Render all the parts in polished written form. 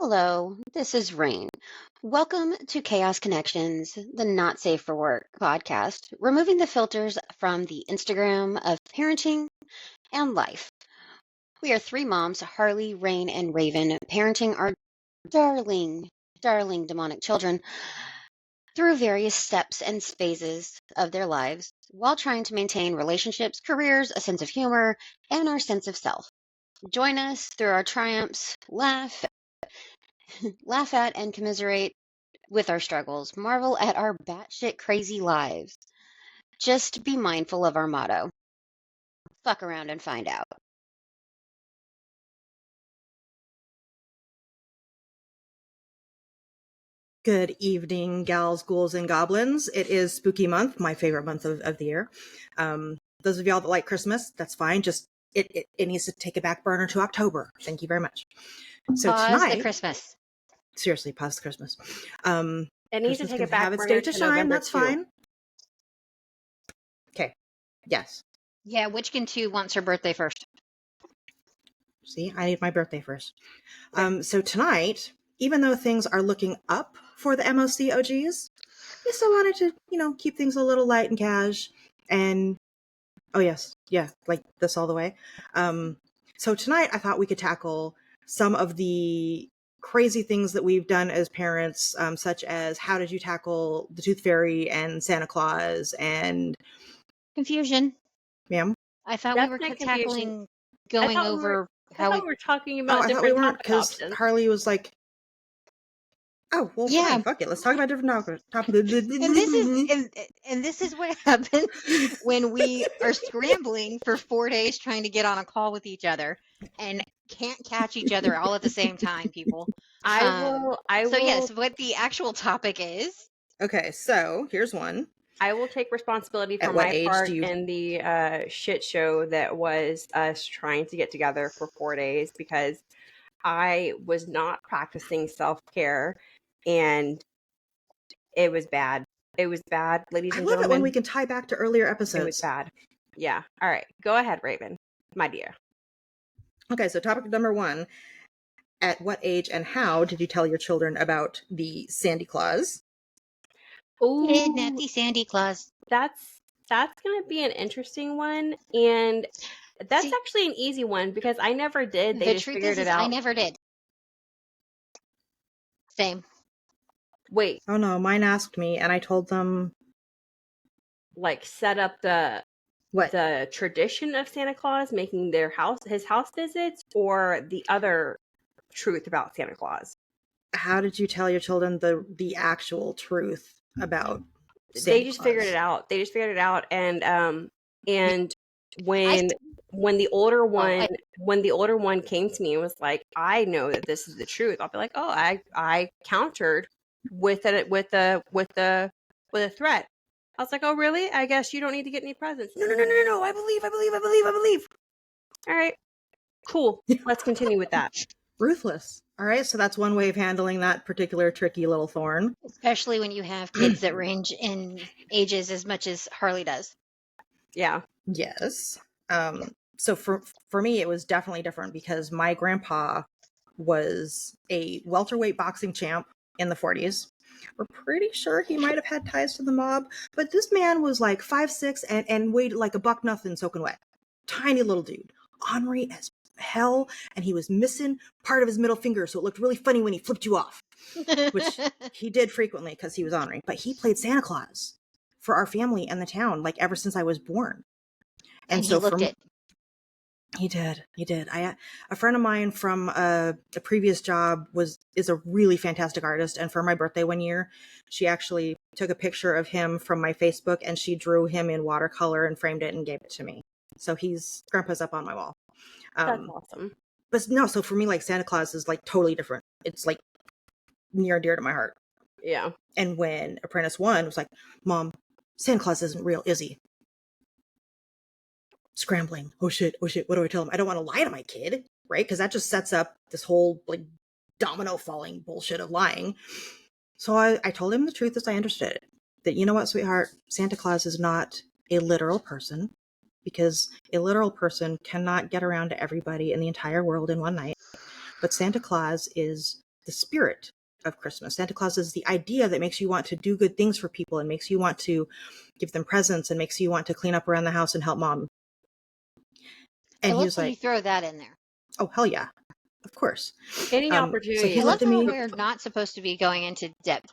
Hello, this is Rain. Welcome to Chaos Connections, the Not Safe for Work podcast, removing the filters from the Instagram of parenting and life. We are three moms, Harley, Rain, and Raven, parenting our darling demonic children through various steps and phases of their lives while trying to maintain relationships, careers, a sense of humor, and our sense of self. Join us through our triumphs, laugh at and commiserate with our struggles, marvel at our batshit crazy lives. Just be mindful of our motto: fuck around and find out. Good evening, gals, ghouls, and goblins. It is spooky month, my favorite month of the year. Those of y'all that like Christmas, that's fine. Just it needs to take a back burner to October. Thank you very much. So Pause the tonight, Christmas. seriously, pause the Christmas. It needs to Christmas take can a back have its burner day to to shine. November That's 2. fine. Okay. Yes. Yeah, Witchkin 2 wants her birthday first. See, I need my birthday first. So tonight, even though things are looking up for the MOC OGs, I still wanted to, keep things a little light and cash. And oh yes, yeah, like this all the way. So tonight I thought we could tackle some of the crazy things that we've done as parents, such as how did you tackle the Tooth Fairy and Santa Claus and Confusion. ma'am? I thought we were Definite tackling, confusion. going I thought over I how thought we. we were talking Oh, about I thought we different weren't topic because options. Harley was like, "Oh, well, Yeah. fine, fuck it, let's talk about different topics." And this is what happens when we are scrambling for 4 days trying to get on a call with each other and can't catch each other all at the same time, people. So yes, what the actual topic is. Okay, so here's one. I will take responsibility for At what my age part do you- in the shit show that was us trying to get together for 4 days because I was not practicing self-care and it was bad. It was bad, ladies I and love gentlemen. it when we can tie back to earlier episodes. It was bad. Yeah. All right. Go ahead, Raven. My dear. Okay, so topic number one. At what age and how did you tell your children about the Sandy Claus? Kidnap Ooh, the Sandy Claus. that's going to be an interesting one. And that's See, actually an easy one because I never did. They the just truth figured is it out. I never did. Same. Wait, Oh no, mine asked me and I told them like set up the what? the tradition of Santa Claus making his house visits, or the other truth about Santa Claus? How did you tell your children the actual truth about Santa They just Claus? figured it out. They just figured it out, and when the older one came to me and was like, "I know that this is the truth," I'll be like, "Oh, I countered with a threat." I was like, "Oh, really? I guess you don't need to get any presents." No. I believe. All right, cool. Let's continue with that. Ruthless. All right, so that's one way of handling that particular tricky little thorn. Especially when you have kids that range in ages as much as Harley does. Yeah. Yes. So for me, it was definitely different because my grandpa was a welterweight boxing champ in the 40s. We're pretty sure he might have had ties to the mob, but this man was like 5'6" and weighed like a buck nothing soaking wet. Tiny little dude. Ornery as hell, and he was missing part of his middle finger, so it looked really funny when he flipped you off, which he did frequently because he was ornery. But he played Santa Claus for our family and the town, like ever since I was born. And so he looked it. He did. A friend of mine from a previous job is a really fantastic artist, and for my birthday one year, she actually took a picture of him from my Facebook and she drew him in watercolor and framed it and gave it to me. So Grandpa's up on my wall. That's awesome. But no, so for me, like Santa Claus is like totally different. It's like near and dear to my heart. Yeah. And when Apprentice 1 was like, "Mom, Santa Claus isn't real, is he?" Scrambling. Oh shit. What do I tell him? I don't want to lie to my kid, right? Because that just sets up this whole like domino falling bullshit of lying. So I told him the truth as I understood it. That, you know what, sweetheart, Santa Claus is not a literal person, because a literal person cannot get around to everybody in the entire world in one night. But Santa Claus is the spirit of Christmas. Santa Claus is the idea that makes you want to do good things for people and makes you want to give them presents and makes you want to clean up around the house and help mom. And I he love was when like, you throw that in there. oh, hell yeah. Of course. Any So opportunity. he I looked love at how me. we're not supposed to be going into depth.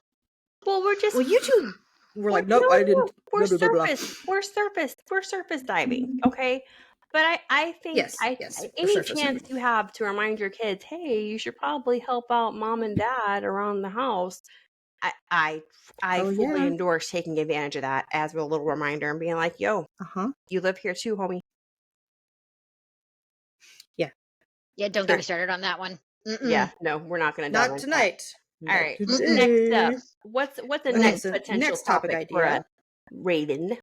Well, we're just Well, you two were like, nope, no, I didn't. we're Blah, blah, blah, blah. we're surface diving, okay? But I think Yes, for any surface. chance you have to remind your kids, hey, you should probably help out mom and dad around the house. I Oh, fully yeah. endorse taking advantage of that as a little reminder and being like, yo, you live here too, homie. Yeah. Yeah, don't get me started on that one. Yeah, no, we're not going to delve Not into tonight. that. All right, Today. next up, what's the Okay, next so potential next topic for idea. a Raven?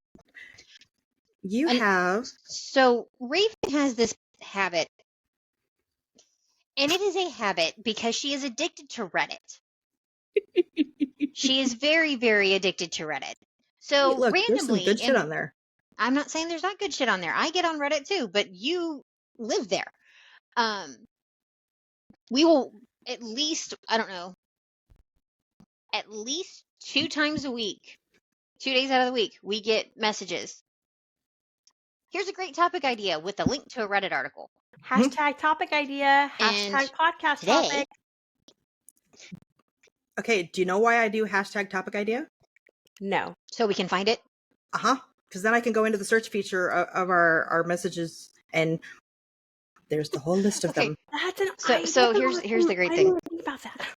You And- have So Raven has this habit, and it is a habit because she is addicted to Reddit. She is very, very addicted to Reddit. So look, there's some randomly, good shit on there. I'm not saying there's not good shit on there. I get on Reddit too, but you live there. We will at least, I don't know, at least 2 times a week, 2 days out of the week, we get messages. Here's a great topic idea with a link to a Reddit article. Hashtag topic idea. And Hashtag podcast today- topic. Okay, do you know why I do hashtag topic idea? No. So we can find it. Because then I can go into the search feature of our messages, and there's the whole list of them. That's an So here's the great thing. I didn't think about that.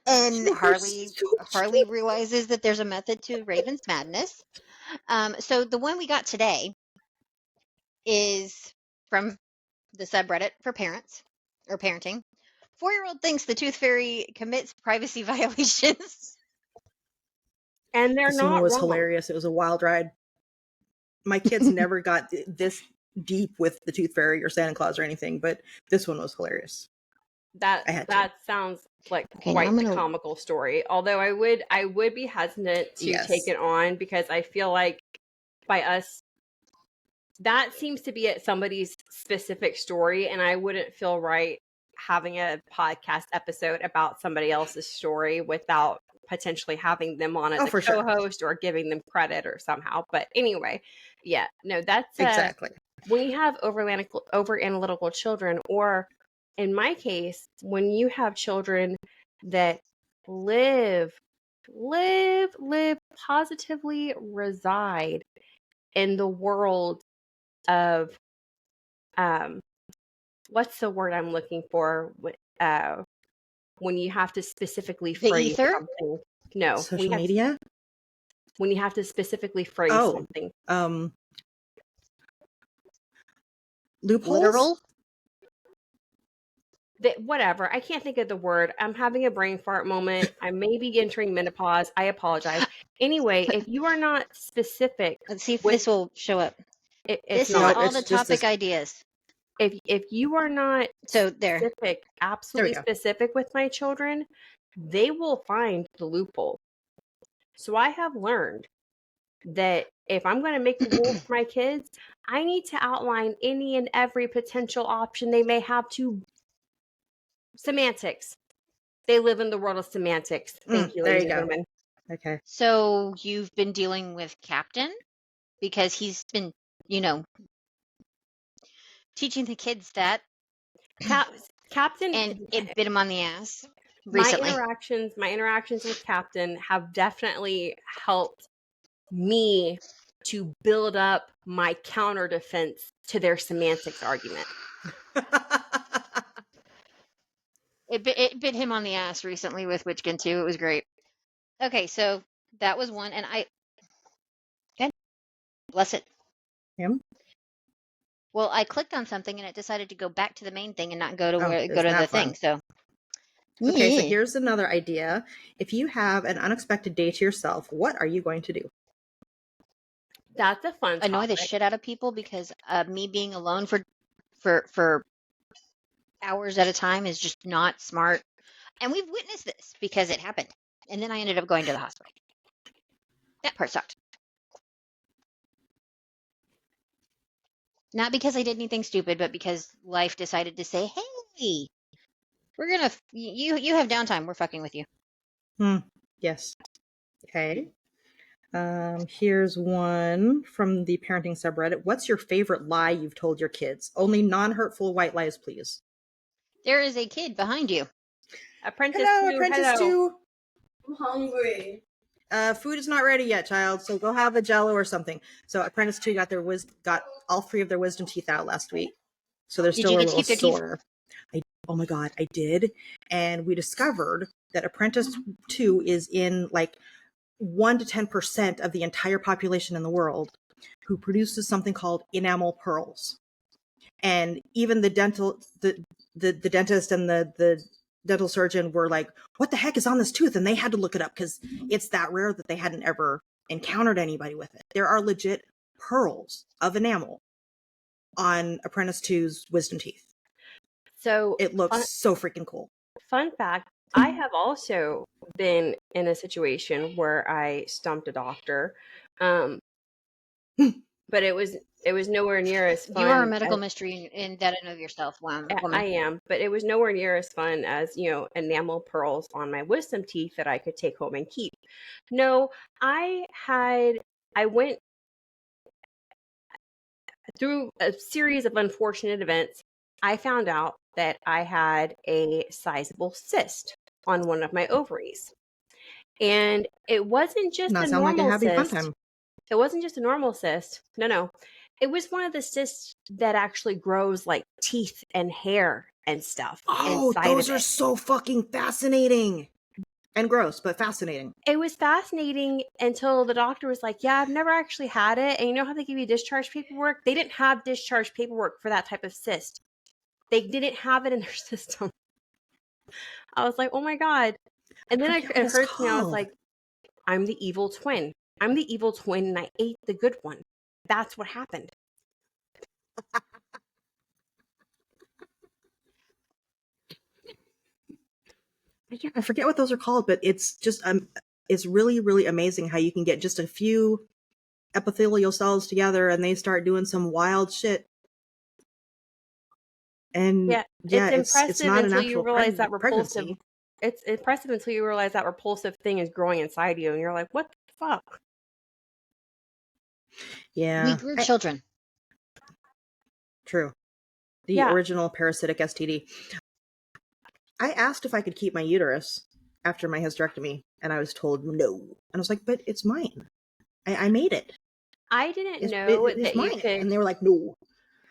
And You're Harley so realizes that there's a method to Raven's madness. So the one we got today is from the subreddit for parents or parenting. 4-year-old thinks the tooth fairy commits privacy violations. And they're This not one was wrong. hilarious. It was a wild ride. My kids never got this deep with the Tooth Fairy or Santa Claus or anything, but this one was hilarious. That sounds like Okay, quite the comical story. Although I would be hesitant to take it on because I feel like by us that seems to be somebody's specific story, and I wouldn't feel right having a podcast episode about somebody else's story without potentially having them on as a co-host or giving them credit or somehow. But anyway, yeah, no, that's exactly when you have over analytical children, or in my case, when you have children that live positively reside in the world of what's the word I'm looking for, when you have to specifically phrase something. No, social media. When you have to specifically phrase something. Loopholes? Literal? Whatever. I can't think of the word. I'm having a brain fart moment. I may be entering menopause. I apologize. Anyway, if you are not specific, let's see if this will show up. This is all the topic ideas. If you are not specific, absolutely specific with my children, they will find the loophole. So I have learned that if I'm going to make the rules for my kids, I need to outline any and every potential option they may have to. Semantics. They live in the world of semantics. Thank you, ladies and gentlemen. Okay. So you've been dealing with Captain because he's been, teaching the kids that. Captain, and it bit him on the ass recently. My interactions with Captain have definitely helped me to build up my counter defense to their semantics argument. It bit him on the ass recently with Witchkin too. It was great. Okay, so that was one, and good. Bless it. Him? Well, I clicked on something and it decided to go back to the main thing and not go to the thing. So okay, so here's another idea. If you have an unexpected day to yourself, what are you going to do? That's a fun topic. Annoy the shit out of people because me being alone for hours at a time is just not smart. And we've witnessed this because it happened. And then I ended up going to the hospital. That part sucked. Not because I did anything stupid, but because life decided to say, hey, Hey, we're gonna you have downtime. We're fucking with you. Yes. Okay. Here's one from the parenting subreddit. What's your favorite lie you've told your kids? Only non-hurtful white lies, please. There is a kid behind you. Apprentice Hello, 2, Apprentice hello. 2. I'm hungry. Food is not ready yet, child. So go have a Jello or something. So Apprentice 2 got all 3 of their wisdom teeth out last week. So they're Did still you a get to little keep their teeth? sore. Oh my god, I did. And we discovered that Apprentice 2 is in like 1 to 10% of the entire population in the world who produces something called enamel pearls. And even the dentist and the dental surgeon were like, what the heck is on this tooth? And they had to look it up because it's that rare that they hadn't ever encountered anybody with it. There are legit pearls of enamel on Apprentice 2's wisdom teeth. So It looks so freaking cool. fun fact, I have also been in a situation where I stumped a doctor. But it was nowhere near as fun. You are a medical mystery in that and of yourself, woman. I am, but it was nowhere near as fun as, enamel pearls on my wisdom teeth that I could take home and keep. No, I went through a series of unfortunate events. I found out that I had a sizable cyst on one of my ovaries. And it wasn't just Not a sound like a normal happy fun cyst. time. It wasn't just a normal cyst. No. It was one of the cysts that actually grows like teeth and hair and stuff. Oh, those are so fucking fascinating. And gross, but fascinating. It was fascinating until the doctor was like, yeah, I've never actually had it. And you know how they give you discharge paperwork? They didn't have discharge paperwork for that type of cyst. They didn't have it in their system. I was like, oh my God. And then it occurred to me, I was like, I'm the evil twin. I'm the evil twin and I ate the good one. That's what happened. I forget what those are called, but it's just it's really, really amazing how you can get just a few epithelial cells together and they start doing some wild shit. And it's impressive it's not until an you actual realize that repulsive. pregnancy. It's impressive until you realize that repulsive thing is growing inside you, and you're like, "What the fuck?" Yeah, we grew children. True. The original parasitic STD. I asked if I could keep my uterus after my hysterectomy, and I was told no. And I was like, "But it's mine. I made it. I didn't know that you could." And they were like, "No."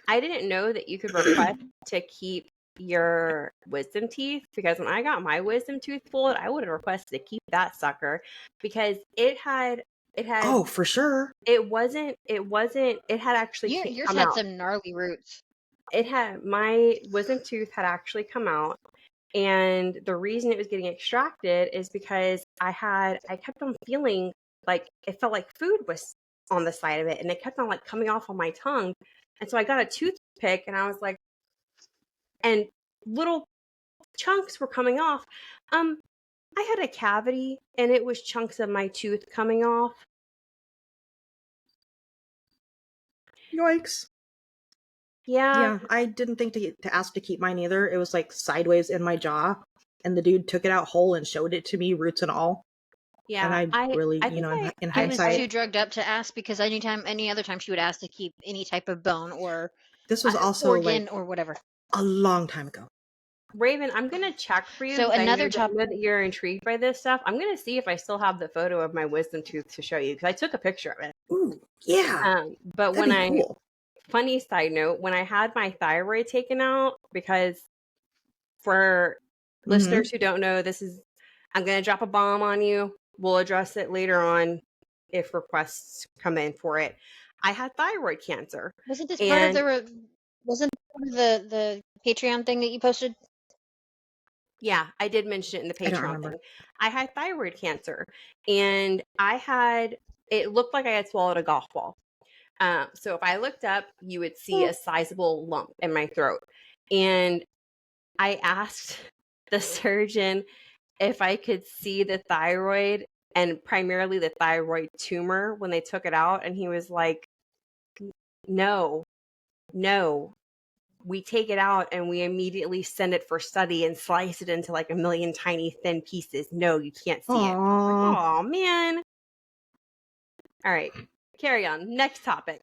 I didn't know that you could request to keep your wisdom teeth, because when I got my wisdom tooth pulled, I would have requested to keep that sucker because it had. Oh, for sure. It had actually Yours come had out. some gnarly roots. My wisdom tooth had actually come out. And the reason it was getting extracted is because I kept on feeling like it felt like food was on the side of it, and it kept on like coming off on my tongue. And so I got a toothpick and I was like, and little chunks were coming off. I had a cavity and it was chunks of my tooth coming off. Yikes. Yeah, I didn't think to ask to keep mine either. It was like sideways in my jaw, and the dude took it out whole and showed it to me, roots and all. Yeah, and I really, in hindsight, I was too drugged up to ask because any other time she would ask to keep any type of bone or this was also organ like or whatever. A long time ago. Raven, I'm gonna check for you. So another topic that you're intrigued by this stuff. I'm gonna see if I still have the photo of my wisdom tooth to show you because I took a picture of it. Ooh, yeah. But funny side note, when I had my thyroid taken out, because for listeners who don't know, I'm gonna drop a bomb on you. We'll address it later on if requests come in for it. I had thyroid cancer. Wasn't this part of the Patreon thing that you posted? Yeah, I did mention it in the Patreon thing. I had thyroid cancer, and it looked like I had swallowed a golf ball. So if I looked up, you would see a sizable lump in my throat. And I asked the surgeon if I could see the thyroid, and primarily the thyroid tumor, when they took it out. And he was like, no, we take it out and we immediately send it for study and slice it into like a million tiny thin pieces. No, you can't see it. Aww. Oh man. All right, carry on. Next topic.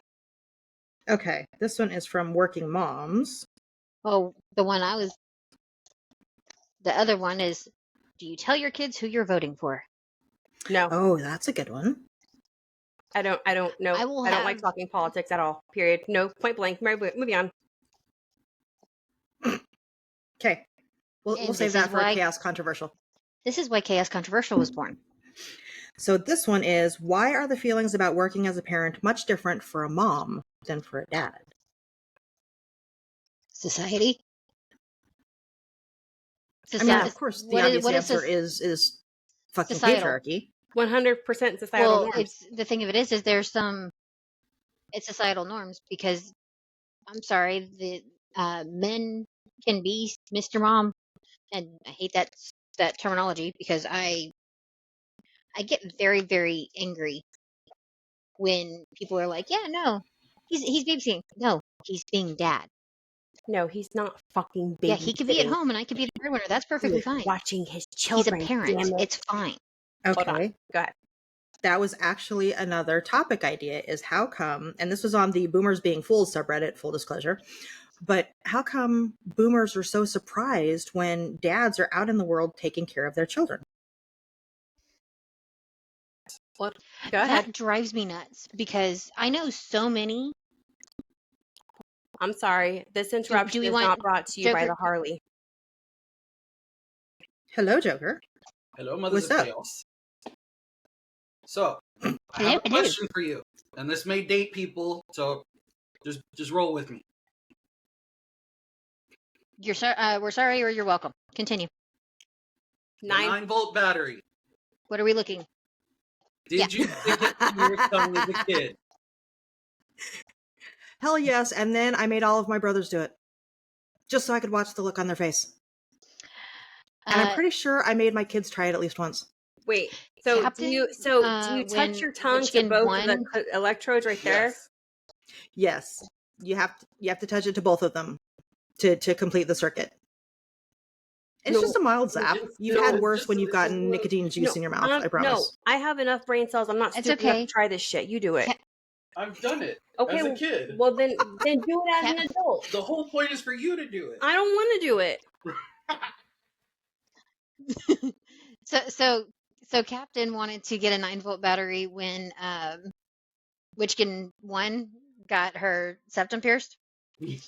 Okay, this one is from Working Moms. Oh, the other one is, do you tell your kids who you're voting for? No, Oh, that's a good one. I don't know. I will I don't like have- talking politics at all. Period. No, point blank. Moving on. Okay, we'll And save this that is for why- Chaos Controversial. This is why Chaos Controversial was born. So this one is, why are the feelings about working as a parent much different for a mom than for a dad? Society. I mean, of course, the obvious answer is fucking societal. patriarchy. 100% societal Well, norms. it's the thing of it is there's it's societal norms because I'm sorry, the men can be Mr. Mom, and I hate that terminology because I get very, very angry when people are like, yeah, no, he's babysitting. No, he's being dad. No, he's not fucking babysitting. Yeah, he could be at home and I could be the breadwinner. That's perfectly fine. Watching his He's children. a parent. Damn it. It's fine. Hold on. Okay. Go ahead. That was actually another topic idea, is how come, and this was on the Boomers Being Fools subreddit, full disclosure, but how come boomers are so surprised when dads are out in the world taking care of their children? What? Go ahead. That drives me nuts because I know so many. I'm sorry. This interruption we is want not brought to you by Joker- the Harley. Hello, Joker. Hello, Mothers What's of up? Chaos. So, I Hello, have a hello. question for you, and this may date people, so just roll with me. We're sorry or you're welcome. Continue. The 9 9-volt battery. What are we looking? Did you stick it in your tongue as a kid? Hell yes, and then I made all of my brothers do it. Just so I could watch the look on their face. And I'm pretty sure I made my kids try it at least once. Wait. So Captain, do you touch when your tongue to Witchkin both won- of the electrodes right there? Yes. Yes. You have to touch it to both of them to complete the circuit. It's No. just a mild zap. You've No, had it's worse just when a- you've it's gotten a- nicotine juice in your mouth, I No, promise. I have enough brain cells. I'm not It's stupid enough okay. to try this shit. You do it. Ca- I've done it Okay. as a kid. Well, then do it as an adult. The whole point is for you to do it. I don't want to do it. So Captain wanted to get a 9-volt battery when Witchkin 1 got her septum pierced. Did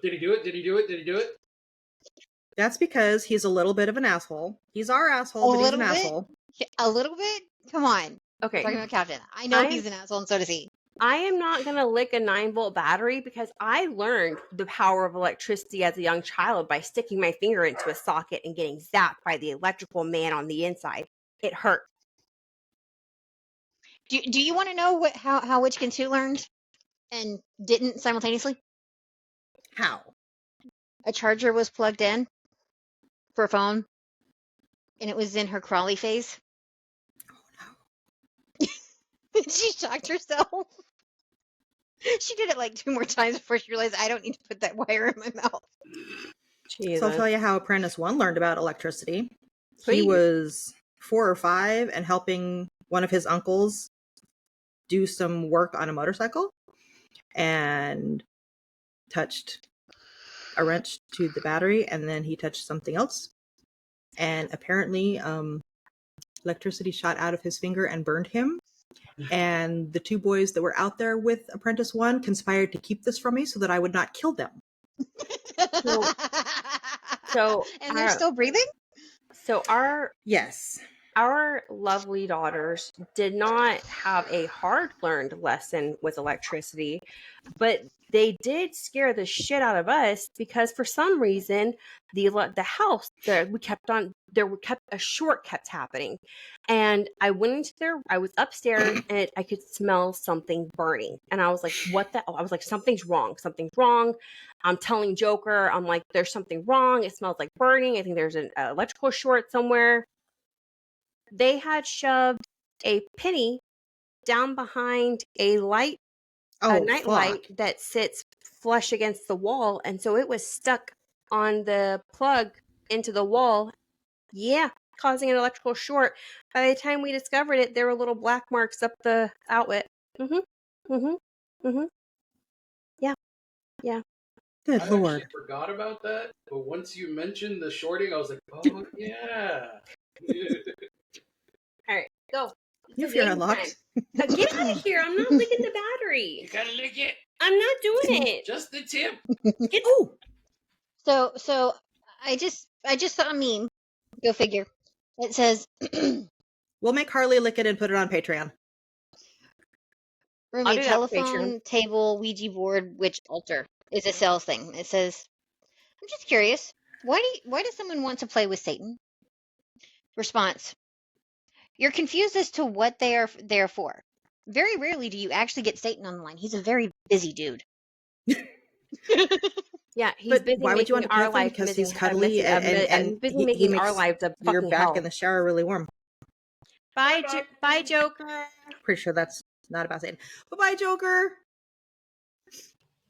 he do it? Did he do it? Did he do it? That's because he's a little bit of an asshole. He's our asshole, but he's an little bit? asshole. A little bit? Come on. Okay. Talking about Captain. I know I- he's an asshole and so does he. I am not going to lick a 9-volt battery because I learned the power of electricity as a young child by sticking my finger into a socket and getting zapped by the electrical man on the inside. It hurt. Do you want to know how Witchkin 2 learned and didn't simultaneously? How? A charger was plugged in for a phone and it was in her crawly phase. She shocked herself. She did it like 2 more times before she realized I don't need to put that wire in my mouth. Jesus. So I'll tell you how Apprentice 1 learned about electricity. Please. He was 4 or 5 and helping one of his uncles do some work on a motorcycle and touched a wrench to the battery, and then he touched something else. And apparently electricity shot out of his finger and burned him. And the 2 boys that were out there with Apprentice 1 conspired to keep this from me so that I would not kill them. So and they're still breathing? So Yes. our lovely daughters did not have a hard learned lesson with electricity, but they did scare the shit out of us because for some reason the house that we kept on a short kept happening, and I went into I was upstairs and I could smell something burning, and I was like, what the? I was like, something's wrong. I'm telling Joker, I'm like, there's something wrong. It smells like burning. I think there's an electrical short somewhere. They had shoved a penny down behind a light Oh, nightlight fuck. that sits flush against the wall, and so it was stuck on the plug into the wall. Yeah, causing an electrical short. By the time we discovered it, there were little black marks up the outlet. Mm-hmm. Mm-hmm. Mm-hmm. Yeah. Yeah. Good I lord. actually forgot about that, but once you mentioned the shorting, I was like, oh yeah. All right, go. You It's have your game head locked. time. Get out of here! I'm not licking the battery. You gotta lick it. I'm not doing it. Just the tip. Get Oh, So I just saw a meme. Go figure. It says we'll make Harley lick it and put it on Patreon. room I'll a do that for Patreon. telephone, table, Ouija board, witch altar is a sales thing. It says, I'm just curious. Why does someone want to play with Satan? Response. You're confused as to what they are there for. Very rarely do you actually get Satan on the line. He's a very busy dude. Yeah, he's But busy why would you want making to play our with him? life Because he's missing, cuddly and he's busy he making our makes lives a your fucking back hell. in the shower really warm. Bye, bye, Joker. Pretty sure that's not about Satan. Bye-bye, Joker.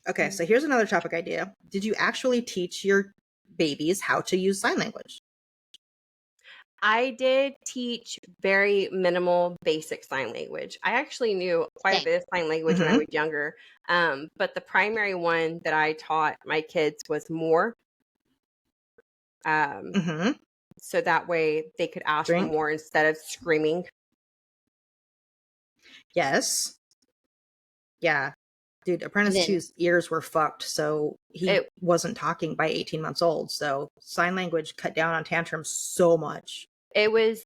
Okay, so here's another topic idea. Did you actually teach your babies how to use sign language? I did teach very minimal basic sign language. I actually knew quite a Same. bit of sign language when I Mhm. was younger. But the primary one that I taught my kids was more. Mm-hmm. So that way they could ask for Drink. more instead of screaming. Yes. Yeah. Dude, Apprentice Then 2's ears were fucked, so he wasn't talking by 18 months old. So sign language cut down on tantrums so much. It was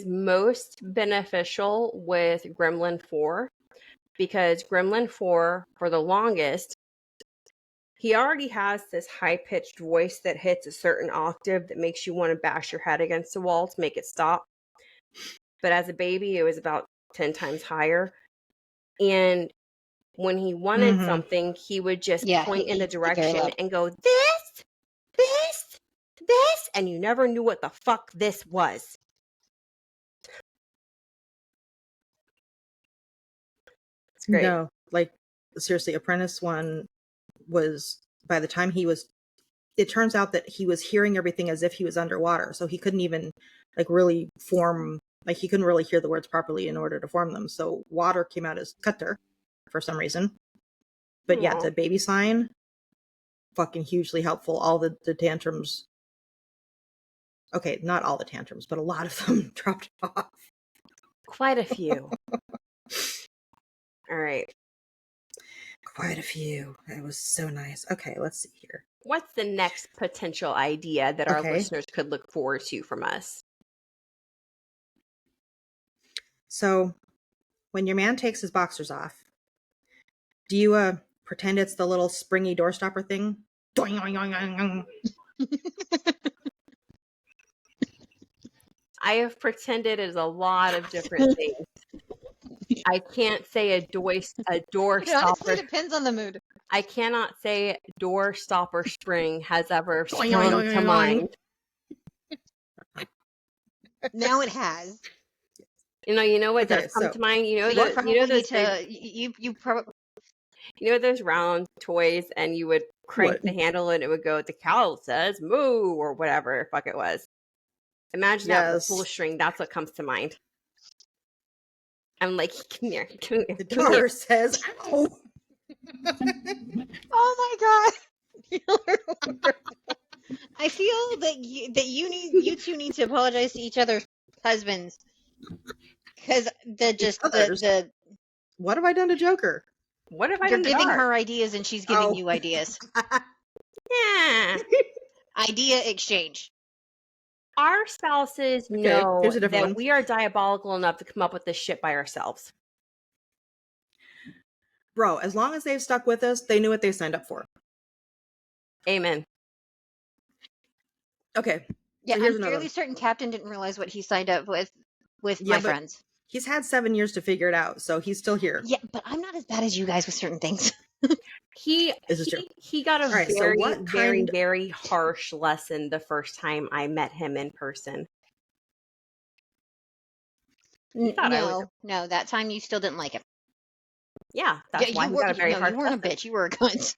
most beneficial with Gremlin 4 because Gremlin 4 for the longest he already has this high-pitched voice that hits a certain octave that makes you want to bash your head against the wall to make it stop. But as a baby, it was about 10 times higher. And when he wanted something, he would just point in the direction and go, this, this, this, and you never knew what the fuck this was. It's great. No, like seriously, Apprentice 1 was, by the time he was, it turns out that he was hearing everything as if he was underwater. So he couldn't even like really form, like he couldn't really hear the words properly in order to form them. So water came out as cutter for some reason. But yeah, the baby sign, fucking hugely helpful. All the tantrums, okay, not all the tantrums, but a lot of them dropped off. Quite a few. All right. Quite a few. It was so nice. Okay, let's see here. What's the next potential idea that our listeners could look forward to from us? So, when your man takes his boxers off, do you pretend it's the little springy door stopper thing? I have pretended as a lot of different things. I can't say a door it stopper. honestly depends on the mood. I cannot say door stopper spring has ever sprung to mind. Now it has. You know what does come to mind? You know those round toys, and you would crank the handle, and it would go. The cow says moo, or whatever the fuck it was. Imagine that with full string. That's what comes to mind. I'm like, come here. The door says, ow. Oh my god! I feel that you two need to apologize to each other's husbands because the what have I done to Joker? What have I you're done to giving Dar? her ideas and she's giving you ideas. Yeah. Idea exchange. Our spouses know that one. we are diabolical enough to come up with this shit by ourselves. Bro, as long as they've stuck with us, they knew what they signed up for. Amen. Okay. Yeah, so I'm fairly certain Captain didn't realize what he signed up with my friends. He's had 7 years to figure it out, so he's still here. Yeah, but I'm not as bad as you guys with certain things. He got a very, very harsh lesson the first time I met him in person. No, that time you still didn't like him. Yeah, that's Yeah, why he got a very hard you weren't a question. bitch. You were a cunt.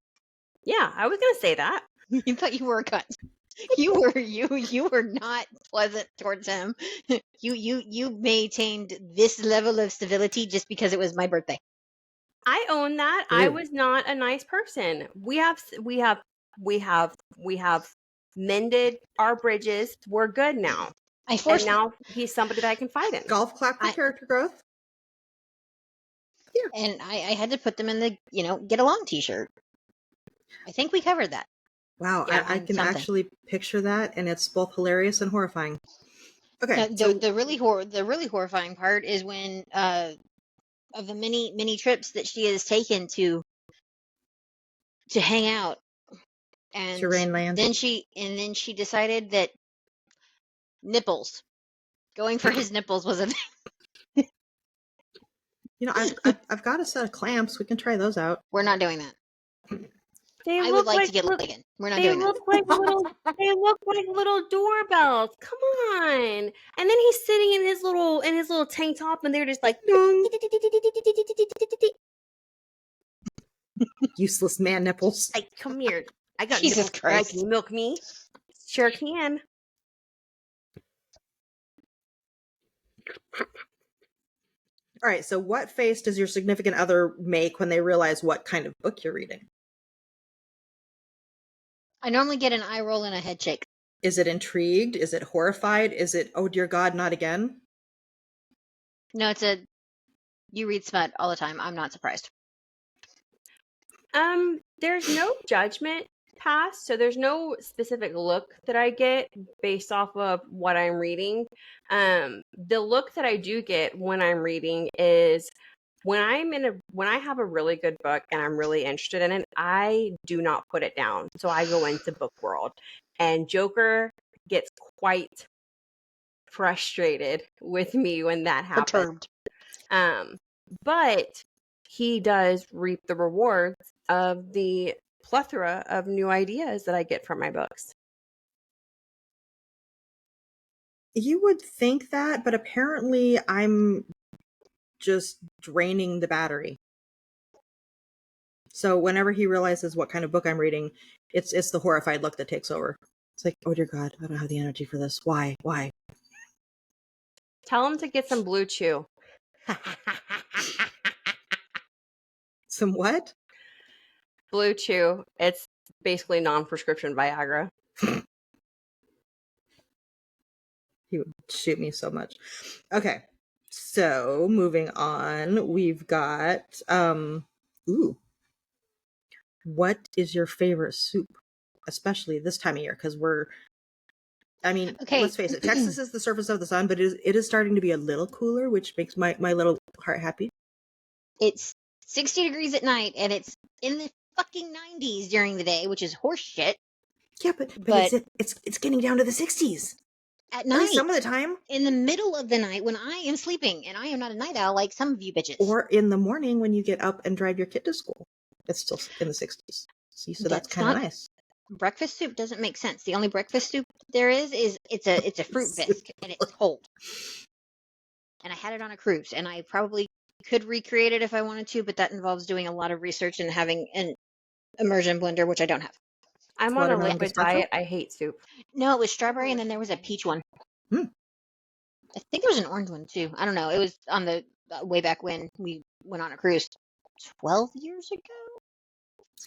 Yeah, I was gonna say that. You thought you were a cunt. You were not pleasant towards him. You maintained this level of civility just because it was my birthday. I own that. I True. was not a nice person. We have mended our bridges. We're good now. I And forced now he's somebody that I can fight in. Golf clap for I- character growth. and I had to put them in the get along T-shirt. I think we covered that. Wow, Yeah, I on can something. actually picture that, and it's both hilarious and horrifying. Okay, Now, so the really horrifying part is when of the many trips that she has taken to hang out, and Terrain land. then she decided that nipples, going for his nipples was a I've got a set of clamps. We can try those out. we're not doing that. they I would look like like to get look, Ligon. We're not they doing that. look like little they look like little doorbells. Come on. And then he's sitting in his little tank top and they're just like Useless man nipples. like, come here. I got Jesus nipples. Christ. Can you milk me? Sure can. All right, so what face does your significant other make when they realize what kind of book you're reading? I normally get an eye roll and a head shake. Is it intrigued? Is it horrified? Is it, oh dear God, not again? No, it's you read smut all the time. I'm not surprised. There's no judgment passed, so there's no specific look that I get based off of what I'm reading. The look that I do get when I'm reading is when I have a really good book and I'm really interested in it, I do not put it down. So I go into book world, and Joker gets quite frustrated with me when that happens. Perturbed. But he does reap the rewards of the plethora of new ideas that I get from my books. You would think that, but apparently I'm just draining the battery. So whenever he realizes what kind of book I'm reading, it's the horrified look that takes over. It's like, oh dear God, I don't have the energy for this. Why? Tell him to get some Blue Chew. Some what? Blue Chew. It's basically non-prescription Viagra. He would shoot me so much. Okay. So moving on, we've got ooh. What is your favorite soup? Especially this time of year, because Okay. let's face it, Texas is the surface of the sun, but it is starting to be a little cooler, which makes my little heart happy. It's 60 degrees at night, and it's in the fucking 90s during the day, which is horse shit. Yeah, but it's getting down to the 60s. At At night, least some of the time. in the middle of the night when I am sleeping, and I am not a night owl like some of you bitches. Or in the morning when you get up and drive your kid to school. It's still in the 60s. See, so that's kind of nice. Breakfast soup doesn't make sense. The only breakfast soup there is it's a fruit bisque, and it's cold. And I had it on a cruise, and I probably could recreate it if I wanted to, but that involves doing a lot of research and having an immersion blender, which I don't have. I'm on a Watermelon liquid gazpacho? diet. I hate soup. No, it was strawberry, and then there was a peach one. Hmm. I think there was an orange one too. I don't know. It was on the way back when we went on a cruise 12 years ago.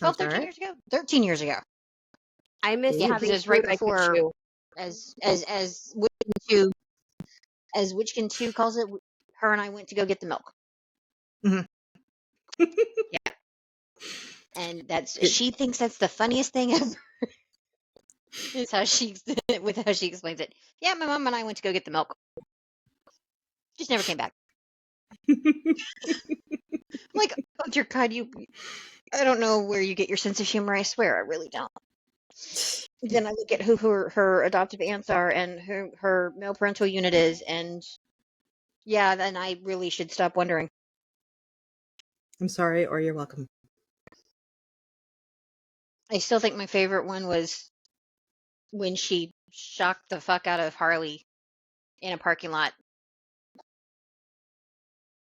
12, Sounds 13 alright. years ago? 13 years ago. I miss Yeah, because having it was right food I could before, chew. as Witchkin 2 calls it, her and I went to go get the milk. Mhm. Yeah. And she thinks that's the funniest thing ever. Is how she explains it. Yeah, my mom and I went to go get the milk. Just never came back. Like, oh dear God, I don't know where you get your sense of humor. I swear, I really don't. Then I look at who her adoptive aunts are and who her male parental unit is, and yeah, then I really should stop wondering. I'm sorry, or you're welcome. I still think my favorite one was when she shocked the fuck out of Harley in a parking lot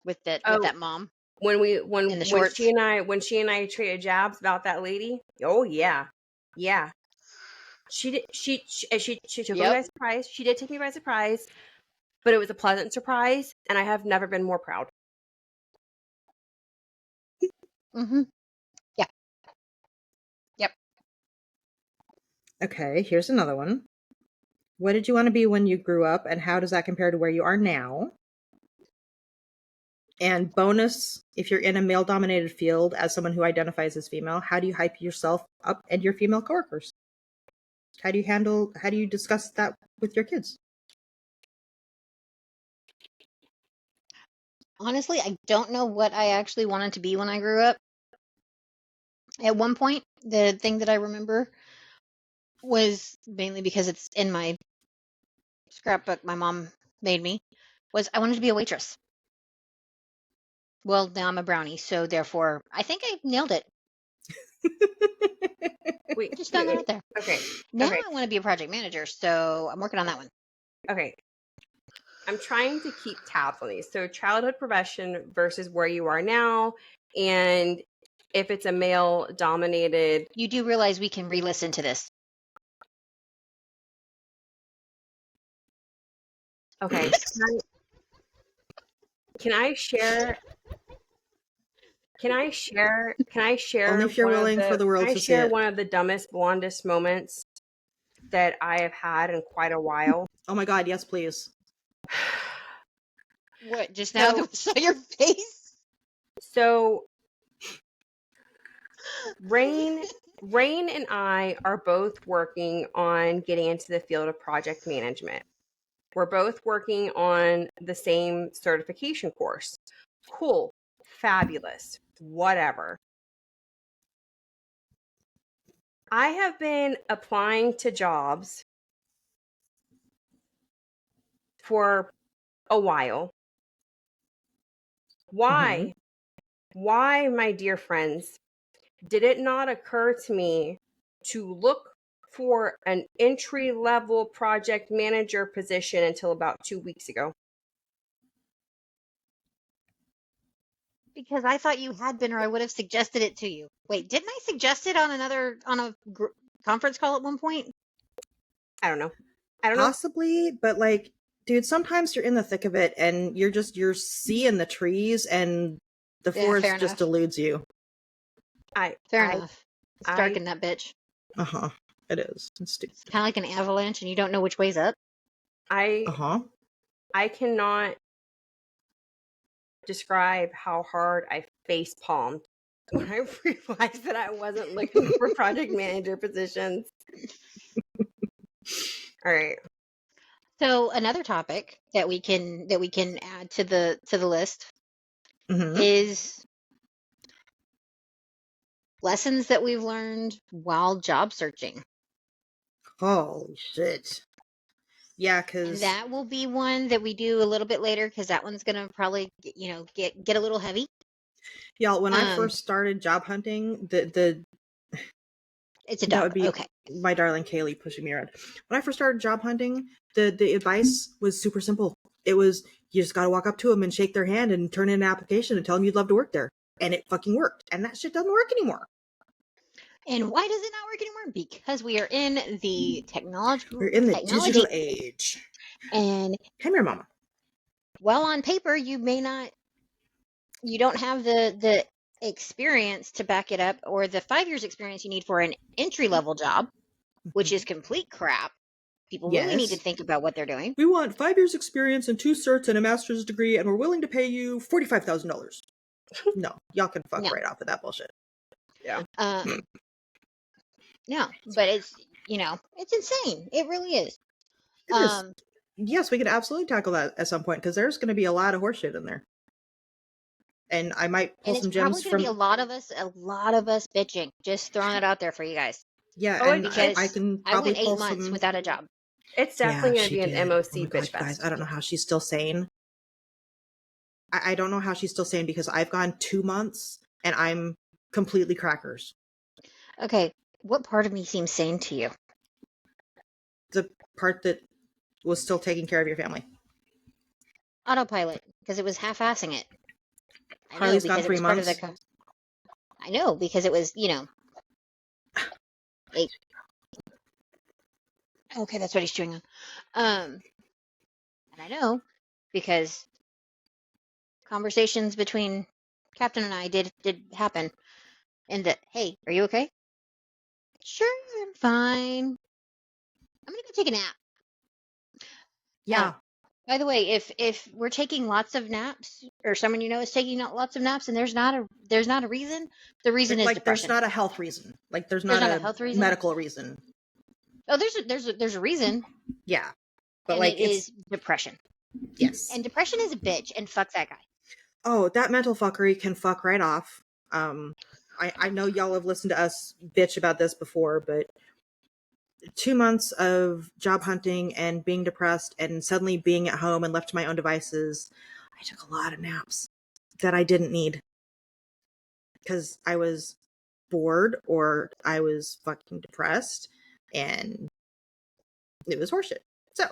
with that mom. In the shorts. she and I traded jabs about that lady. Oh yeah, yeah. She took me Yep. by surprise. She did take me by surprise, but it was a pleasant surprise, and I have never been more proud. Mm-hmm. Yeah. Yep. Okay, here's another one. What did you want to be when you grew up, and how does that compare to where you are now? And bonus, if you're in a male-dominated field as someone who identifies as female, how do you hype yourself up and your female coworkers? How do you discuss that with your kids? Honestly, I don't know what I actually wanted to be when I grew up. At one point, the thing that I remember was mainly because it's in my scrapbook my mom made me, was I wanted to be a waitress. Well, now I'm a brownie, so therefore I think I nailed it. Wait, Just found that out there. Okay. Now Okay. I want to be a project manager, so I'm working on that one. Okay. I'm trying to keep tabs on these. So childhood profession versus where you are now, and if it's a male dominated. You do realize we can re-listen to this. Okay. Can I share? Can I share? Only if you're willing for the world Can I to see share it. one of the dumbest, blondest moments that I have had in quite a while? Oh my god, yes, please. What, just now that we saw your face? So Rain and I are both working on getting into the field of project management. We're both working on the same certification course. Cool, fabulous, whatever. I have been applying to jobs for a while. Why? Why, my dear friends, did it not occur to me to look for an entry-level project manager position until about 2 weeks ago? Because I thought you had been, or I would have suggested it to you. Wait, didn't I suggest it on a conference call at one point? I don't know. Possibly, but like, dude, sometimes you're in the thick of it and you're seeing the trees and the forest fair just enough. eludes you. Fair enough. It's dark in that bitch. Uh-huh. It is. It's stupid. It's kind of like an avalanche and you don't know which way's up. Uh-huh. I cannot describe how hard I face palmed when I realized that I wasn't looking for project manager positions. All right. So another topic that we can add to the list is lessons that we've learned while job searching. Holy shit. Yeah, because that will be one that we do a little bit later because that one's gonna probably get a little heavy. Y'all, when I first started job hunting, it's a dog. That would be okay. My darling Kaylee pushing me around. When I first started job hunting, the advice was super simple. It was, you just gotta walk up to them and shake their hand and turn in an application and tell them you'd love to work there. And it fucking worked. And that shit doesn't work anymore. And why does it not work anymore? Because we are in the technology. We're in the digital age. And come here, mama. Well, on paper, you don't have the experience to back it up, or the 5 years experience you need for an entry-level job, which is complete crap. People really need to think about what they're doing. We want 5 years experience and 2 certs and a master's degree, and we're willing to pay you $45,000. No, y'all can fuck right off with that bullshit. Yeah. No, but it's insane. It really is. It is. Yes, we could absolutely tackle that at some point because there's going to be a lot of horseshit in there. And I might pull some gems from. Probably going to be a lot of us bitching. Just throwing it out there for you guys. Yeah, and because I can probably went 8 months without a job. It's definitely going to be an MOC bitch fest. Guys, I don't know how she's still sane. I don't know how she's still sane because I've gone 2 months and I'm completely crackers. Okay, what part of me seems sane to you? The part that was still taking care of your family. Autopilot, because it was half-assing it. I know Harley's gone because it 3 was part of the. months. I know because it was, like, okay, that's what he's chewing on. And I know because conversations between Captain and I did happen. And that, hey, are you okay? Sure, I'm fine. I'm gonna go take a nap. Yeah. By the way, if we're taking lots of naps, or someone you know is taking lots of naps, and there's not a reason, the reason is Like there's depression. not a health reason. Like there's There's not not a a health reason. medical reason. Oh, there's a reason, Yeah. But and like it is depression. yes. And depression is a bitch, and fuck that guy. Oh, that mental fuckery can fuck right off. I know y'all have listened to us bitch about this before, but 2 months of job hunting and being depressed and suddenly being at home and left to my own devices, I took a lot of naps that I didn't need because I was bored or I was fucking depressed and it was horseshit. So,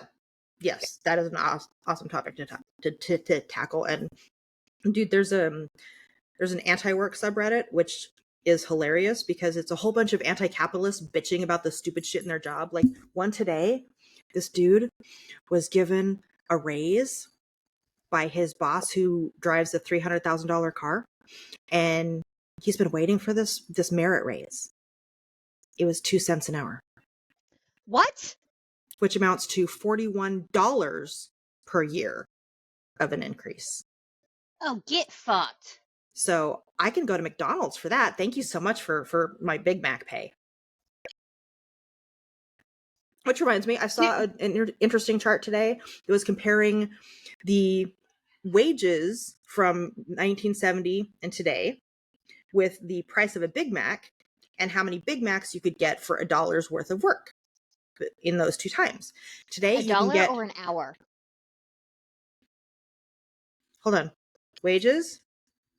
yes, that is an awesome topic to tackle. And dude, there's an anti-work subreddit which is hilarious because it's a whole bunch of anti-capitalists bitching about the stupid shit in their job. Like one today, this dude was given a raise by his boss who drives a $300,000 car, and he's been waiting for this merit raise. It was 2 cents an hour. What? Which amounts to $41 per year of an increase. Oh, get fucked. So I can go to McDonald's for that. Thank you so much for my Big Mac pay. Which reminds me, I saw an interesting chart today. It was comparing the wages from 1970 and today with the price of a Big Mac and how many Big Macs you could get for $1 worth of work in those two times. Today, you can $1 get... or an hour? Hold on. Wages,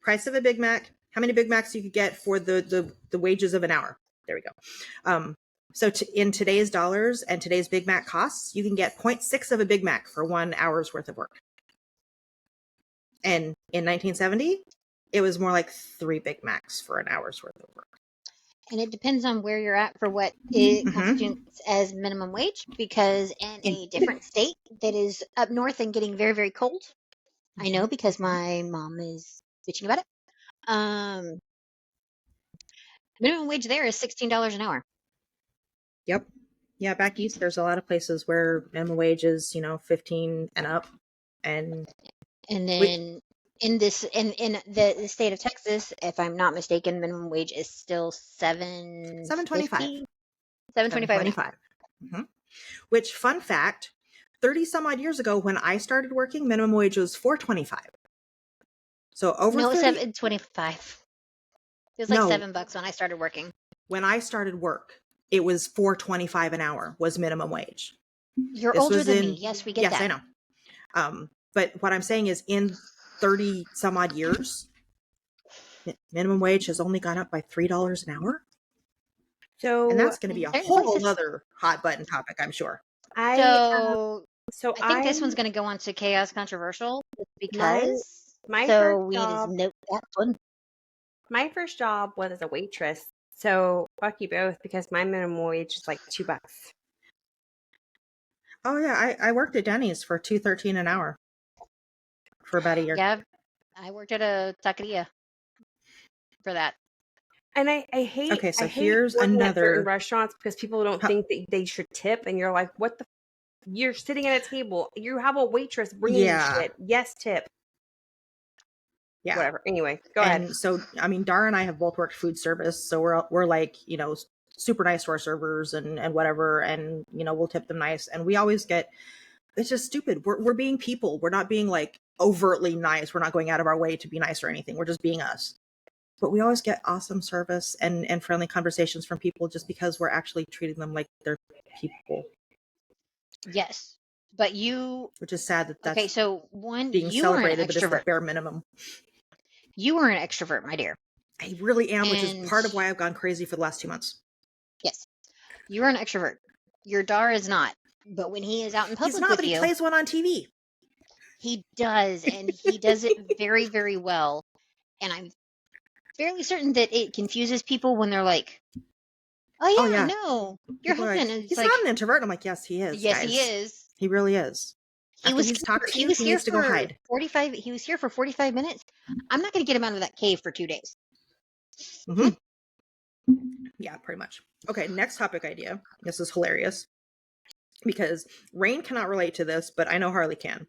price of a Big Mac, how many Big Macs you could get for the wages of an hour. There we go. So in today's dollars and today's Big Mac costs, you can get 0.6 of a Big Mac for 1 hour's worth of work. And in 1970, it was more like 3 Big Macs for an hour's worth of work. And it depends on where you're at for what it constitutes as minimum wage, because in a different state that is up north and getting very, very cold, I know because my mom is bitching about it. Minimum wage there is $16 an hour. Yep. Yeah, back east, there's a lot of places where minimum wage is, 15 and up. And then in the state of Texas, if I'm not mistaken, minimum wage is still $7.25. $7.25. Which, fun fact, 30 some odd years ago when I started working, minimum wage was $4.25. So over no, 30... $7.25. It was like $7 when I started working. When I started work, it was $4.25 an hour was minimum wage. You're older than me. Yes, we get that. Yes, I know. But what I'm saying is in 30 some odd years, minimum wage has only gone up by $3 an hour. So, and that's going to be a whole other hot button topic, I'm sure. I think this one's going to go on to Chaos Controversial because we just note that one. My first job was as a waitress, so fuck you both because my minimum wage is like $2. Oh yeah, I worked at Denny's for $2.13 an hour for about a year. Yeah, I worked at a taqueria for that. And I hate. Okay, so I hate here's working another at certain restaurants because people don't think that they should tip, and you're like, "What the? You're sitting at a table. You have a waitress bringing you shit. Yes, tip." Yeah. Whatever. Anyway, go ahead. So, I mean, Dara and I have both worked food service, so we're like, super nice to our servers and whatever, and we'll tip them nice, and we always get. It's just stupid. We're being people. We're not being like overtly nice. We're not going out of our way to be nice or anything. We're just being us. But we always get awesome service and friendly conversations from people just because we're actually treating them like they're people. Yes, but which is sad that's okay. So being celebrated, but it's the bare minimum. You were an extrovert, my dear. I really am, which is part of why I've gone crazy for the last 2 months. Yes, you are an extrovert. Your Dar is not, but when he is out in public, he's not. But he plays one on TV. He does, and he does it very, very well. And I'm fairly certain that it confuses people when they're like, "Oh Oh, yeah, yeah. no, your People are husband." like, And it's he's like, not an introvert. I'm like, yes, he is, yes, he guys. is. He really is. He After was he's talked to he you, was he here needs to go for hide. 45. He was here for 45 minutes. I'm not going to get him out of that cave for 2 days. Hmm. Yeah, pretty much. Okay, next topic idea. This is hilarious because Rain cannot relate to this, but I know Harley can.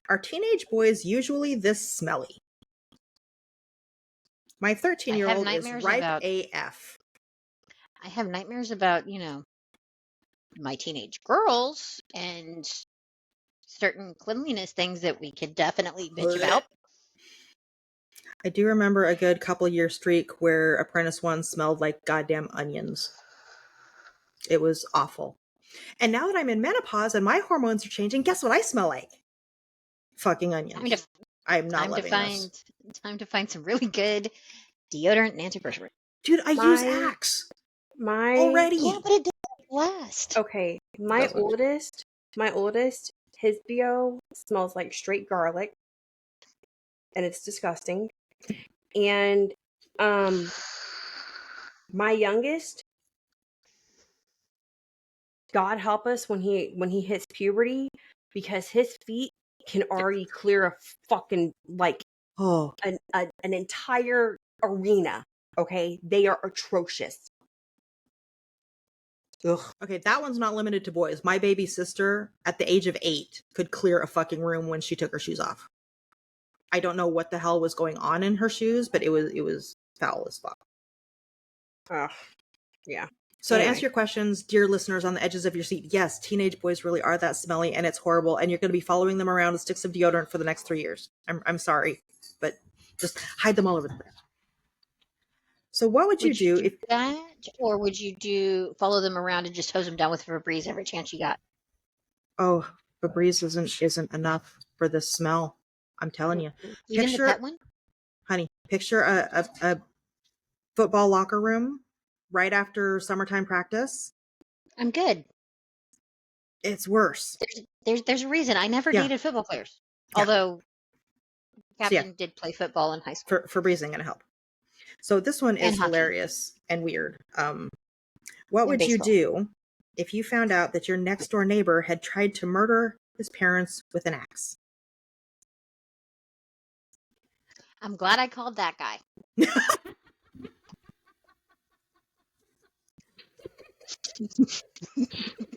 Are teenage boys usually this smelly? My I 13-year-old have is nightmares ripe about. AF. I have nightmares about my teenage girls and certain cleanliness things that we could definitely bitch about. I do remember a good couple year streak where Apprentice One smelled like goddamn onions. It was awful. And now that I'm in menopause and my hormones are changing, guess what I smell like? Fucking Time to onions. I'm not time to loving find this. time to find some really good deodorant and antiperspirant. Dude, I use My Axe my already. Yeah, but it doesn't last. okay, my Doesn't. oldest, his BO smells like straight garlic, and it's disgusting. And my youngest, God help us when he hits puberty, because his feet can already clear a fucking like Oh, an entire arena. Okay, they are atrocious. Ugh. okay. That one's not limited to boys. My baby sister, at the age of 8, could clear a fucking room when she took her shoes off. I don't know what the hell was going on in her shoes, but it was foul as fuck. Ugh. Yeah. So to Anyway. answer your questions, dear listeners on the edges of your seat, yes, teenage boys really are that smelly and it's horrible, and you're going to be following them around with sticks of deodorant for the next 3 years. I'm sorry, but just hide them all over the place. So what would you do if that, or would you follow them around and just hose them down with Febreze every chance you got? Febreze isn't enough for this smell? I'm telling you. Even Picture, the pet one? honey, picture a football locker room right after summertime practice. I'm good. It's worse. There's a reason I never Yeah. dated football players. Yeah. Although So, Captain did play football in high school. Febreze ain't gonna help. So this one is And hockey. hilarious and weird. What And would you baseball. do if you found out that your next door neighbor had tried to murder his parents with an axe? I'm glad I called that guy.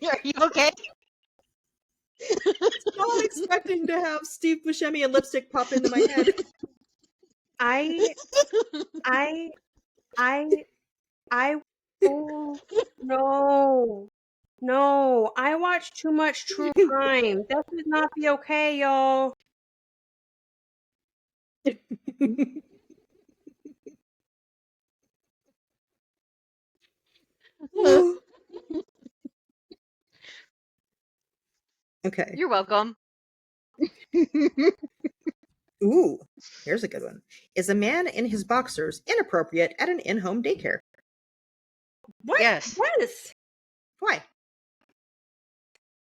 Are you okay? Not expecting to have Steve Buscemi and lipstick pop into my head. I oh no, I watch too much true crime. That would not be okay, y'all. Okay. You're welcome. Ooh, here's a good one. Is a man in his boxers inappropriate at an in-home daycare? What? Yes. Yes. Why?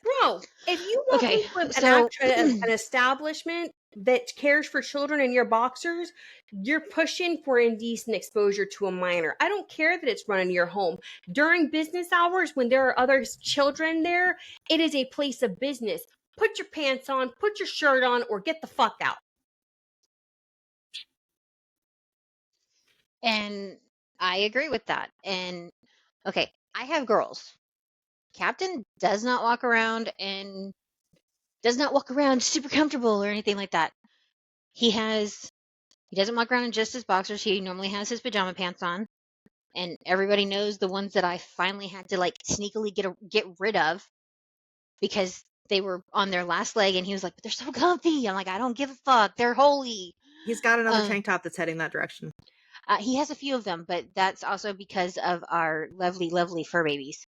Bro, if you walk Okay, into so an establishment that cares for children in your boxers, you're pushing for indecent exposure to a minor. I don't care that it's running your home. During business hours, when there are other children there, it is a place of business. Put your pants on, put your shirt on, or get the fuck out. and I agree with that. And okay, I have girls. Captain does not walk around super comfortable or anything like that. He doesn't walk around in just his boxers. He normally has his pajama pants on. And everybody knows the ones that I finally had to like sneakily get rid of because they were on their last leg, and he was like, "But they're so comfy." I'm like, "I don't give a fuck. They're holy." He's got another tank top that's heading that direction. He has a few of them, but that's also because of our lovely, lovely fur babies.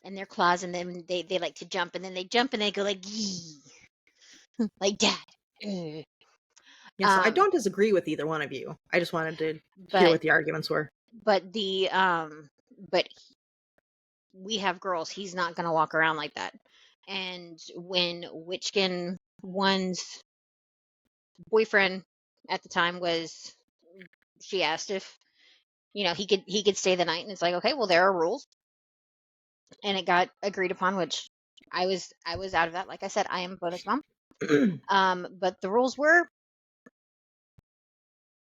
And their claws, and then they like to jump, and then they jump and they go like, "Yee," like dad. Ugh. Yeah, so I don't disagree with either one of you. I just wanted to hear what the arguments were. But we have girls. He's not gonna walk around like that. And when Witchkin One's boyfriend at the time was, she asked if, he could stay the night, and it's like, okay, well, there are rules, and it got agreed upon, which I was out of that. Like I said, I am a bonus mom. But the rules were,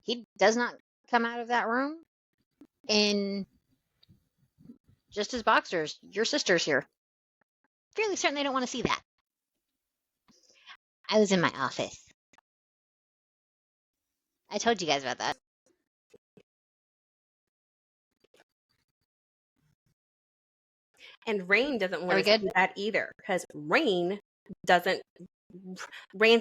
he does not come out of that room in just his boxers. Your sister's here. Fairly certain they don't want to see that. I was in my office. I told you guys about that. And Rain doesn't Are want we to good? see that either, because Rain's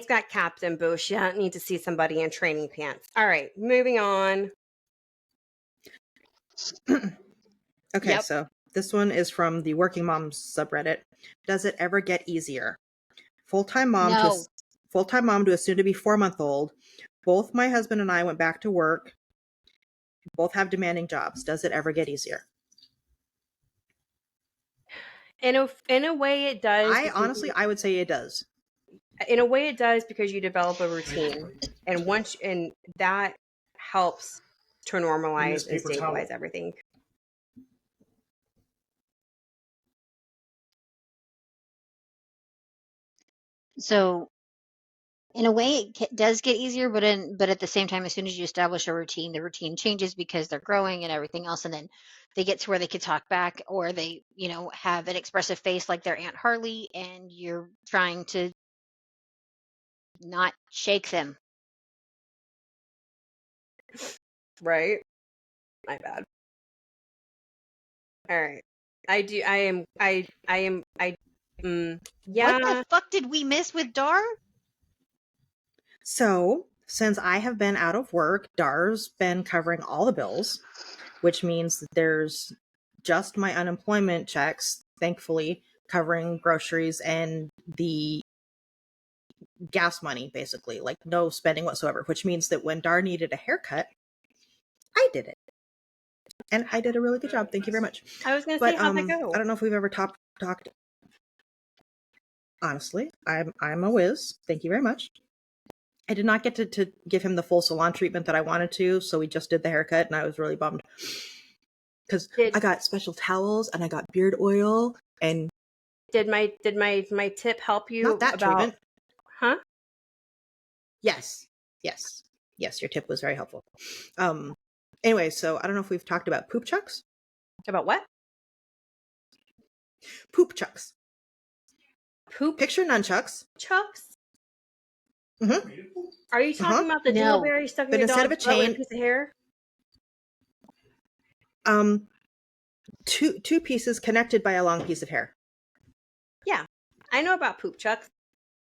got captain boots. She doesn't need to see somebody in training pants. All right, moving on. Okay, Yep. so this one is from the Working Moms subreddit. Does it ever get easier? Full-time mom No. to a soon-to-be 4-month-old. Both my husband and I went back to work. Both have demanding jobs. Does it ever get easier? In a way, it does. I would say it does. In a way, it does, because you develop a routine, and that helps to normalize and stabilize everything. So, in a way, it does get easier, but at the same time, as soon as you establish a routine, the routine changes because they're growing and everything else, and then they get to where they can talk back, or they, have an expressive face like their Aunt Harley, and you're trying to not shake them. Right? My bad. All right. Yeah. What the fuck did we miss with Dar? So, since I have been out of work, Dar's been covering all the bills, which means that there's just my unemployment checks, thankfully, covering groceries and the gas money, basically. Like, no spending whatsoever, which means that when Dar needed a haircut, I did it. And I did a really good job. Thank you very much. I was going to say, how'd that go? I don't know if we've ever talked. Honestly, I'm a whiz. Thank you very much. I did not get to give him the full salon treatment that I wanted to, so we just did the haircut, and I was really bummed. Because I got special towels, and I got beard oil, and... Did my tip help you? Not that treatment. Huh? Yes, your tip was very helpful. Anyway, so I don't know if we've talked about poop chucks. About what? Poop chucks. Poop? Picture nunchucks. Chucks? Mm-hmm. Are you talking about the No. dingleberry stuck in But your instead of dog's a butt with chain- a piece of hair? Two pieces connected by a long piece of hair. Yeah, I know about poop chucks,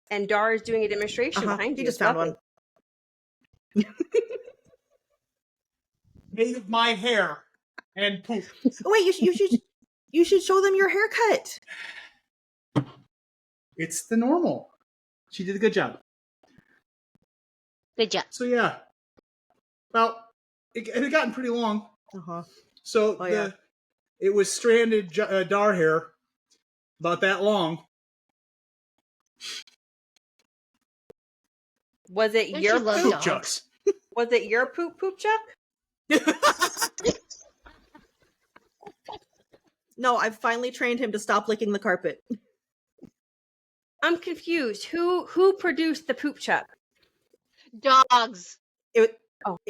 and Dar is doing a demonstration behind you. He just found one. Made of my hair and poop. Oh, wait, you should show them your haircut. It's the normal. She did a good job. Good job. So yeah. Well, it had gotten pretty long. Uh-huh. So it was stranded Dar hair, about that long. Was it Don't your you love poop? dogs? Chucks. Was it your poop chuck? No, I've finally trained him to stop licking the carpet. I'm confused. Who produced the poop chuck? Dogs. It Dogs.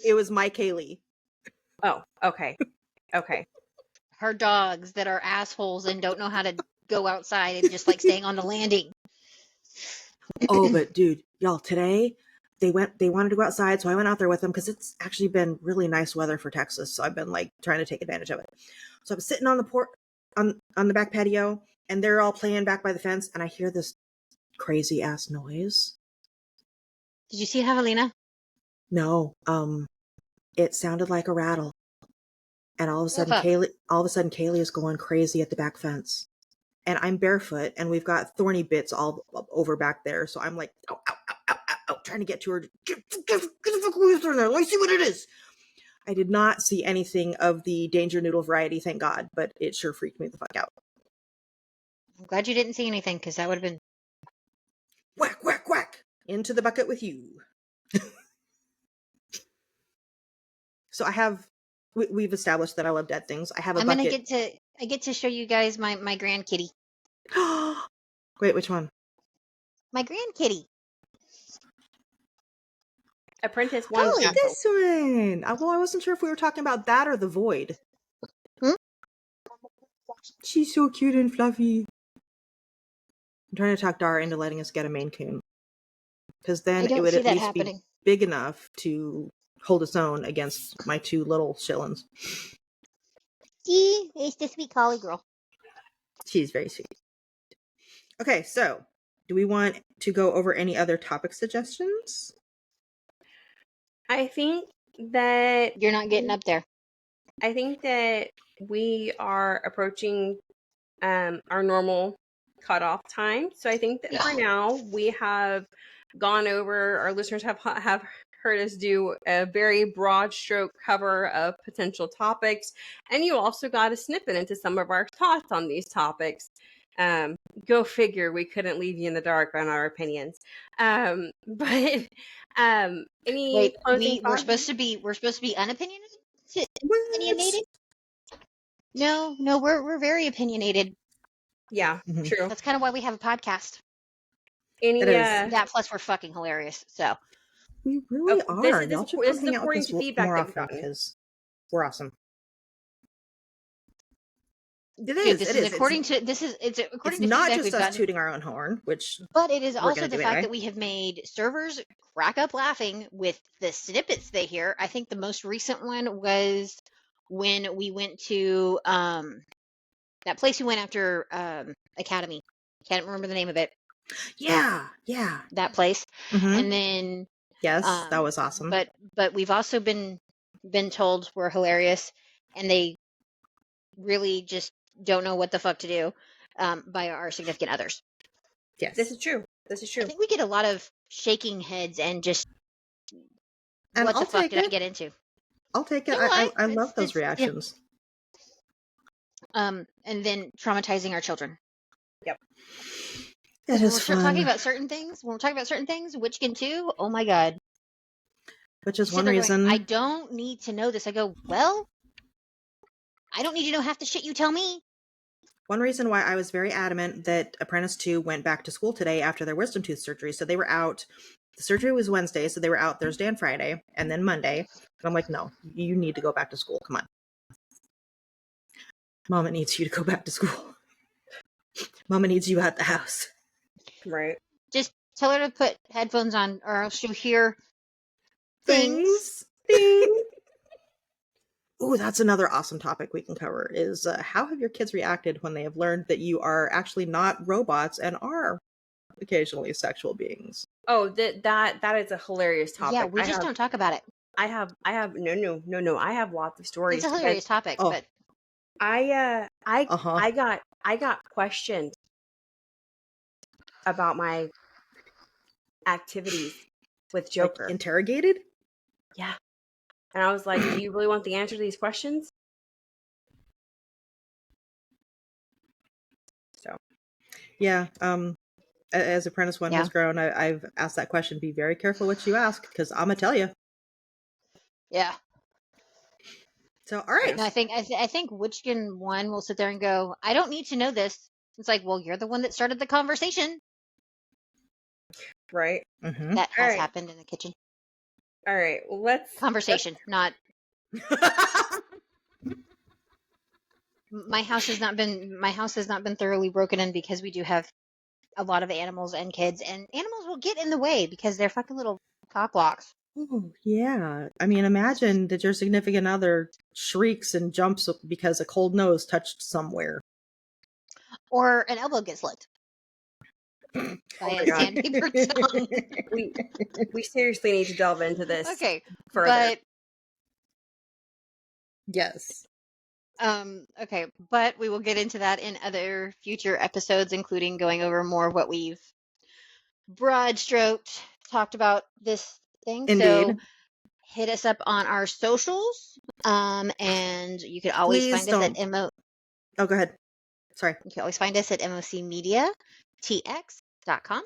was my Kaylee. Oh, okay. Okay. Her dogs that are assholes and don't know how to go outside and just like staying on the landing. Oh, but dude, y'all, today they wanted to go outside, so I went out there with them because it's actually been really nice weather for Texas. So I've been like trying to take advantage of it. So I was sitting on the on the back patio, and they're all playing back by the fence, and I hear this crazy ass noise. Did you see Javelina? No, it sounded like a rattle, and all of a sudden Kaylee is going crazy at the back fence. And I'm barefoot, and we've got thorny bits all over back there. So I'm like, ow, ow, ow, ow, ow, ow, trying to get to her. Get the fuck away from there. Let me see what it is. I did not see anything of the danger noodle variety, thank God, but it sure freaked me the fuck out. I'm glad you didn't see anything, because that would have been... Whack, whack, whack. Into the bucket with you. so I have. We've established that I love dead things. I have a I'm bucket. I get to show you guys my grand kitty. Wait, which one? My grand kitty. Apprentice one. Oh, Jackal. this one. Well, I wasn't sure if we were talking about that or the void. Hmm? She's so cute and fluffy. I'm trying to talk Dara into letting us get a Maine Coon. Because then I don't it would see at that least happening. be big enough to hold its own against my two little shillings. She is the sweet collie girl. She's very sweet. Okay, so do we want to go over any other topic suggestions? I think that You're not getting up there. I think that we are approaching our normal cutoff time. So I think that for now we have gone over. Our listeners have heard us do a very broad stroke cover of potential topics, and you also got a snippet into some of our thoughts on these topics. Go figure, we couldn't leave you in the dark on our opinions. But any Wait, closing we're thoughts? supposed to be unopinionated. What? Opinionated? No, we're very opinionated. Yeah, Mhm. true. That's kind of why we have a podcast. Any It is. That plus we're fucking hilarious. So We really Oh, are. this is- Y'all should this come is hang out with according us to feedback more that we've often gotten. because we're awesome. It yeah, is. this It is is. according to It's according to not feedback just we've us gotten. tooting our own horn, which But it is we're also gonna the do fact anyway. that we have made servers crack up laughing with the snippets they hear. I think the most recent one was when we went to that place we went after Academy. Can't remember the name of it. Yeah. That place. Mhm. And then Yes, that was awesome. But we've also been told we're hilarious, and they really just don't know what the fuck to do by our significant others. Yes, This is true. This is I true. think we get a lot of shaking heads and just and what I'll the fuck take did I it. get into? I'll take it. So I it's- love those it's- yeah. reactions. And then traumatizing our children. That When is we're fun. talking about certain things, Witchkin 2, oh my god. Which is Sit one there going, reason I don't need to know this. I go, well, I don't need to know half the shit you tell me. One reason why I was very adamant that Apprentice 2 went back to school today after their wisdom tooth surgery. So they were out. The surgery was Wednesday, so they were out Thursday and Friday, and then Monday. And I'm like, no, you need to go back to school. Come on. Mama needs you to go back to school. Mama needs you at the house. Right. Just tell her to put headphones on, or else she'll hear things. Ooh, that's another awesome topic we can cover is how have your kids reacted when they have learned that you are actually not robots and are occasionally sexual beings? Oh, that is a hilarious topic. Yeah, we just don't talk about it. I have no. I have lots of stories. It's a hilarious topic, Oh. but I Uh-huh. got questioned about my activities with Joker. Like, interrogated? Yeah. And I was like, do you really want the answer to these questions? So Yeah. As Apprentice 1 Yeah. has grown, I've asked that question. Be very careful what you ask, because I'm gonna tell you. yeah. So, all right. No, I think Witchkin 1 will sit there and go, I don't need to know this. It's like, well, you're the one that started the conversation. right. Mhm. That has Alright. happened in the kitchen. All right. Well, let's Conversation, not my house has not been thoroughly broken in because we do have a lot of animals and kids, and animals will get in the way because they're fucking little cock blocks. Oh, yeah. I mean, imagine that your significant other shrieks and jumps because a cold nose touched somewhere. Or an elbow gets licked by my a God. sandpaper tongue. we seriously need to delve into this Okay, further. Yes. but we will get into that in other future episodes, including going over more of what we've broad stroked talked about this thing. Indeed. So hit us up on our socials. And you can always Please find us at don't. Oh, go ahead. Sorry. You can always find us at mocmediatx.com.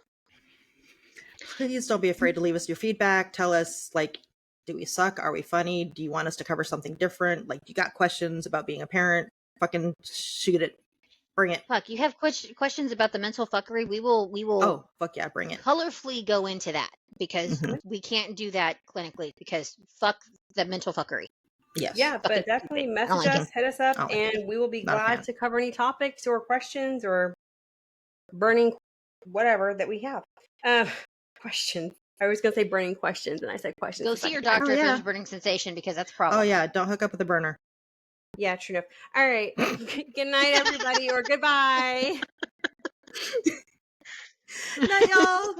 Please don't be afraid to leave us your feedback. Tell us, like, Do we suck? Are we funny? Do you want us to cover something different? Like, you got questions about being a parent? Fucking shoot it. Bring it. Fuck, you have questions about the mental fuckery? We will Oh, fuck yeah, bring it. colorfully go into that, because Mhm. we can't do that clinically, because fuck the mental fuckery. Yes. Yeah, Fucking but definitely stupid. I don't message like us, hit us up, I don't like and we will be Not a glad fan. to cover any topics or questions or burning whatever that we have. Questions. I was gonna say burning questions, and I said questions. Go the see your second time. doctor Oh, if yeah. there's a burning sensation, because that's a problem. Oh yeah, don't hook up with a burner. Yeah, true enough. All right. Good night, everybody, or goodbye. Night, y'all.